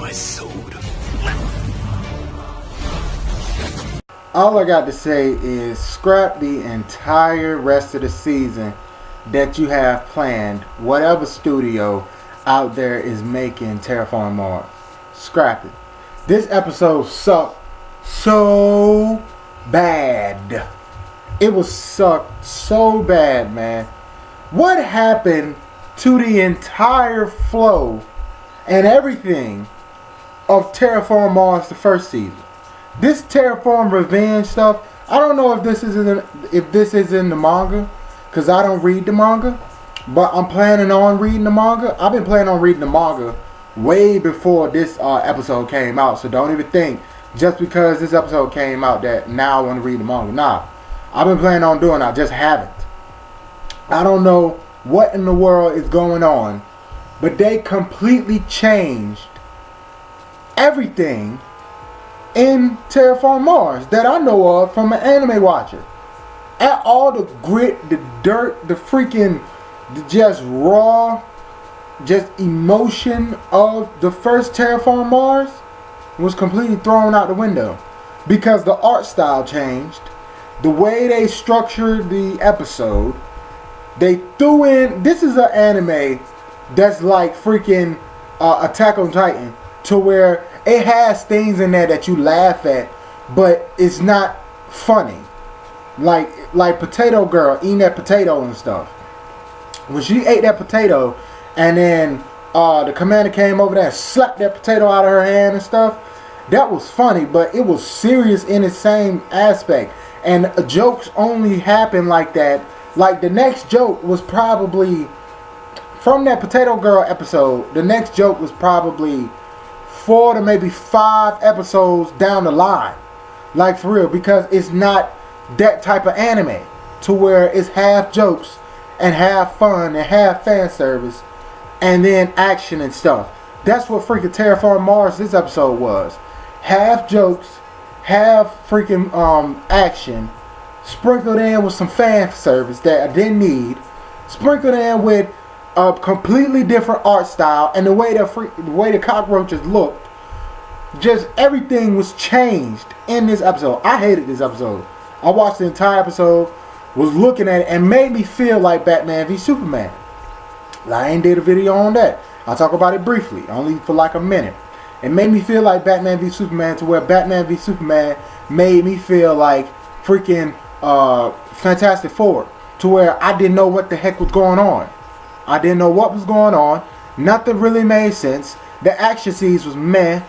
my sword. All I got to say is scrap the entire rest of the season that you have planned. Whatever studio out there is making TerraForm Mars, scrap it. This episode sucked so bad. It was sucked so bad, man. What happened to the entire flow and everything of TerraForm Mars the first season? This TerraForm Revenge stuff, I don't know if this is in the manga, because I don't read the manga, but I'm planning on reading the manga. I've been planning on reading the manga way before this episode came out, so don't even think just because this episode came out that now I want to read the manga. Nah, I've been planning on doing it, I just haven't. I don't know what in the world is going on, but they completely changed everything in TerraForm Mars that I know of from an anime watcher. At all the grit, the dirt, the freaking, just raw, just emotion of the first TerraForm Mars was completely thrown out the window because the art style changed, the way they structured the episode. They threw in, this is an anime that's like freaking Attack on Titan, to where it has things in there that you laugh at, but it's not funny. Like Potato Girl eating that potato and stuff. When she ate that potato, and then the commander came over there and slapped that potato out of her hand and stuff, that was funny, but it was serious in the same aspect. And jokes only happen like that. Like the next joke was probably from that Potato Girl episode. The next joke was probably 4 to maybe 5 episodes down the line, like for real, because it's not that type of anime to where it's half jokes and half fun and half fan service and then action and stuff. That's what freaking TerraForm Mars this episode was. Half jokes, half freaking action, sprinkled in with some fan service that I didn't need, sprinkled in with a completely different art style, and the way the cockroaches looked, just everything was changed in this episode. I hated this episode. I watched the entire episode, was looking at it, and made me feel like Batman v Superman. I ain't did a video on that. I'll talk about it briefly, only for like a minute. It made me feel like Batman v Superman, to where Batman v Superman made me feel like freaking Fantastic Four, to where I didn't know what the heck was going on. I didn't know what was going on. Nothing really made sense. The action scenes was meh.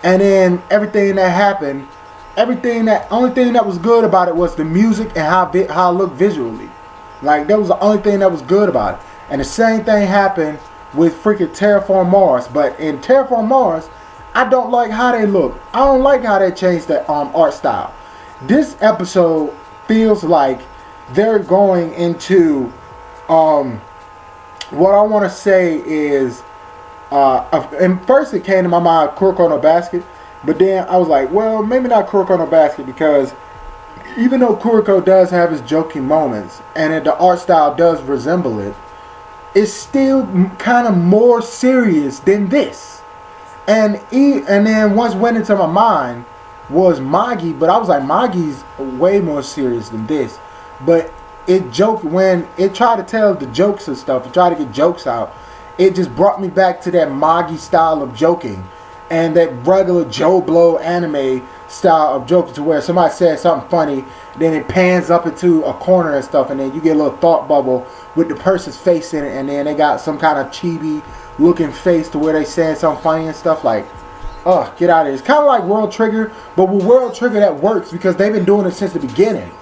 And then everything that happened, only thing that was good about it was the music and how it looked visually. Like, that was the only thing that was good about it. And the same thing happened with freaking TerraForm Mars. But in TerraForm Mars, I don't like how they look. I don't like how they changed that art style. This episode feels like they're going into what I want to say is, and first it came to my mind, Kuroko no Basket, but then I was like, well, maybe not Kuroko no Basket, because even though Kuroko does have his joking moments, and the art style does resemble it, it's still kind of more serious than this. And then once went into my mind was Magi, but I was like, Magi's way more serious than this. But it joked when it tried to tell the jokes and stuff, and try to get jokes out. It just brought me back to that Magi style of joking, and that regular Joe Blow anime style of joking, to where somebody says something funny, then it pans up into a corner and stuff, and then you get a little thought bubble with the person's face in it, and then they got some kind of chibi looking face to where they saying something funny and stuff. Like, oh, get out of here. It's kind of like World Trigger, but with World Trigger that works because they've been doing it since the beginning.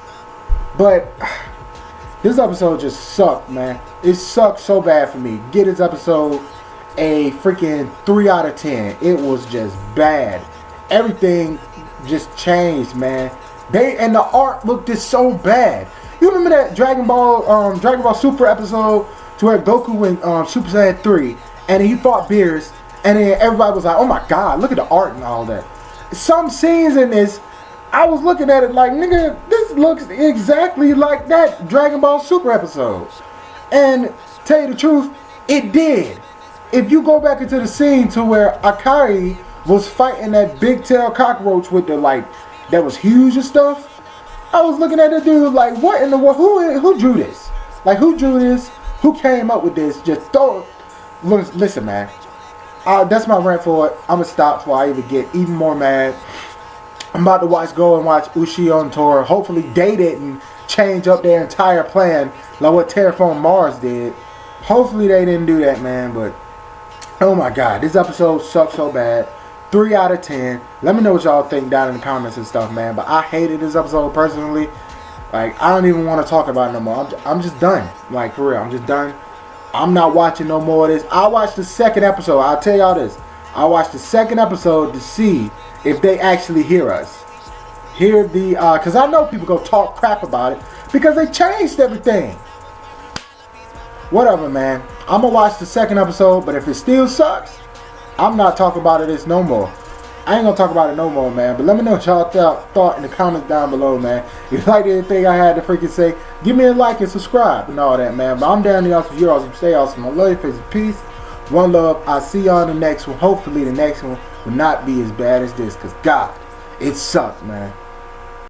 But this episode just sucked, man. It sucked so bad for me. Get this episode a freaking 3 out of 10. It was just bad. Everything just changed, man. And the art looked just so bad. You remember that Dragon Ball Super episode to where Goku went Super Saiyan 3 and he fought Beerus, and then everybody was like, oh my god, look at the art and all that. Some scenes in this, I was looking at it like, nigga, this looks exactly like that Dragon Ball Super episode. And tell you the truth, it did. If you go back into the scene to where Akari was fighting that big tail cockroach with the like that was huge and stuff. I was looking at the dude like, what in the world? Who drew this? Like, who drew this? Who came up with this? Just throw it. Listen, man. That's my rant for it. I'm gonna stop before I even get even more mad. I'm about to go and watch Uchi on tour. Hopefully they didn't change up their entire plan like what TerraForm Mars did. Hopefully they didn't do that, man. But oh my god, this episode sucks so bad. 3 out of 10. Let me know what y'all think down in the comments and stuff, man. But I hated this episode personally. Like, I don't even want to talk about it no more. I'm just done. Like, for real, I'm just done. I'm not watching no more of this. I watched the second episode. I'll tell y'all this. I watched the second episode to see if they actually hear us. Hear the, because I know people go talk crap about it because they changed everything. Whatever, man. I'm going to watch the second episode, but if it still sucks, I'm not talking about this no more. I ain't going to talk about it no more, man. But let me know what y'all thought in the comments down below, man. If you liked anything I had to freaking say, give me a like and subscribe and all that, man. But I'm down here. You're awesome. Stay awesome. I love you. Face and peace. One love. I'll see y'all in the next one. Hopefully the next one will not be as bad as this. Because, God, it sucked, man.